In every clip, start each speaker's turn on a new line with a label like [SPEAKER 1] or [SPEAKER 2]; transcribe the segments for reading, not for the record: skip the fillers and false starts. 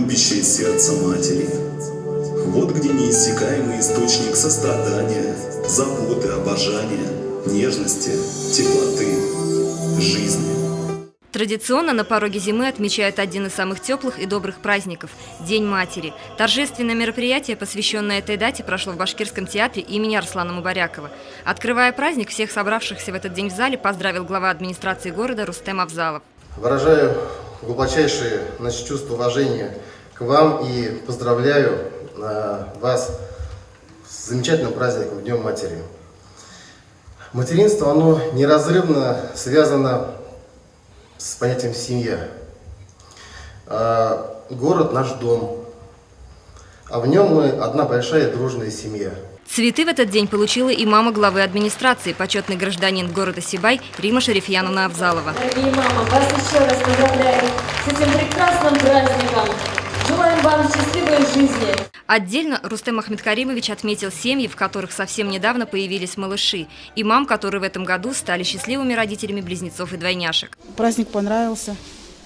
[SPEAKER 1] любящее сердце матери. Вот где неиссякаемый источник сострадания, заботы, обожания, нежности, теплоты, жизни.
[SPEAKER 2] Традиционно на пороге зимы отмечают один из самых теплых и добрых праздников – День матери. Торжественное мероприятие, посвященное этой дате, прошло в Башкирском театре имени Арслана Мубарякова. Открывая праздник, всех собравшихся в этот день в зале поздравил глава администрации города Рустем Авзалов.
[SPEAKER 3] Выражаю глубочайшие чувства уважения к вам и поздравляю вас с замечательным праздником Днем Матери. Материнство, оно неразрывно связано с понятием «семья». Город – наш дом, а в нем мы одна большая дружная семья.
[SPEAKER 2] Цветы в этот день получила и мама главы администрации, почетный гражданин города Сибай Рима Шарифьяновна Авзалова.
[SPEAKER 4] Дорогие мамы, вас еще раз поздравляю с этим прекрасным праздником. Желаем вам счастливой жизни.
[SPEAKER 2] Отдельно Рустем Ахмедкаримович отметил семьи, в которых совсем недавно появились малыши, и мам, которые в этом году стали счастливыми родителями близнецов и двойняшек.
[SPEAKER 5] Праздник понравился,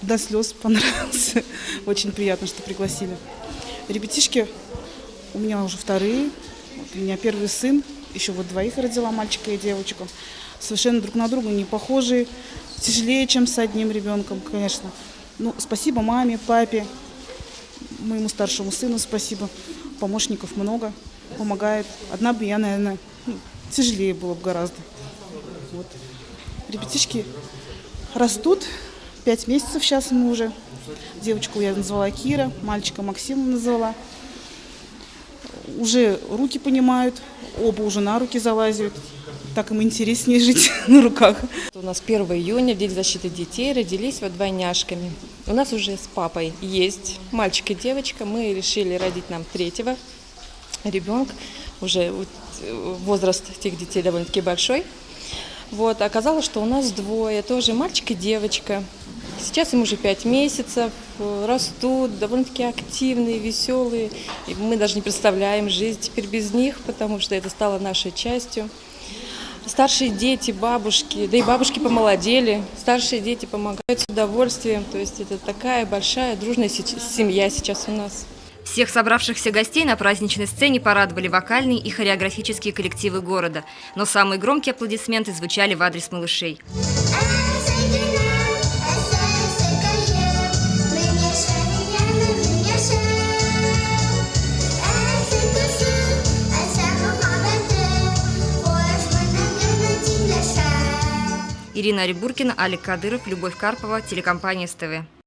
[SPEAKER 5] до слез понравился. Очень приятно, что пригласили. Ребятишки у меня уже вторые. У меня первый сын, еще вот двоих родила, мальчика и девочку. Совершенно друг на друга не похожие, тяжелее, чем с одним ребенком, конечно. Ну, спасибо маме, папе, моему старшему сыну спасибо. Помощников много, помогает. Одна бы я, наверное, тяжелее было бы гораздо. Вот. Ребятишки растут, 5 месяцев сейчас ему уже. Девочку я назвала Кира, мальчика Максима назвала. Уже руки понимают, оба уже на руки залазят. Так им интереснее жить на руках.
[SPEAKER 6] У нас 1 июня, День защиты детей, родились вот двойняшками. У нас уже с папой есть мальчик и девочка. Мы решили родить нам 3-го ребенка. Уже возраст этих детей довольно-таки большой. Вот, оказалось, что у нас двое, тоже мальчик и девочка. Сейчас им уже 5 месяцев, растут, довольно-таки активные, веселые. И мы даже не представляем жизнь теперь без них, потому что это стало нашей частью. Старшие дети, бабушки, да и бабушки помолодели, старшие дети помогают с удовольствием. То есть это такая большая, дружная семья сейчас у нас.
[SPEAKER 2] Всех собравшихся гостей на праздничной сцене порадовали вокальные и хореографические коллективы города. Но самые громкие аплодисменты звучали в адрес малышей. Ирина Рибуркина, Алик Кадыров, Любовь Карпова, телекомпания СТВ.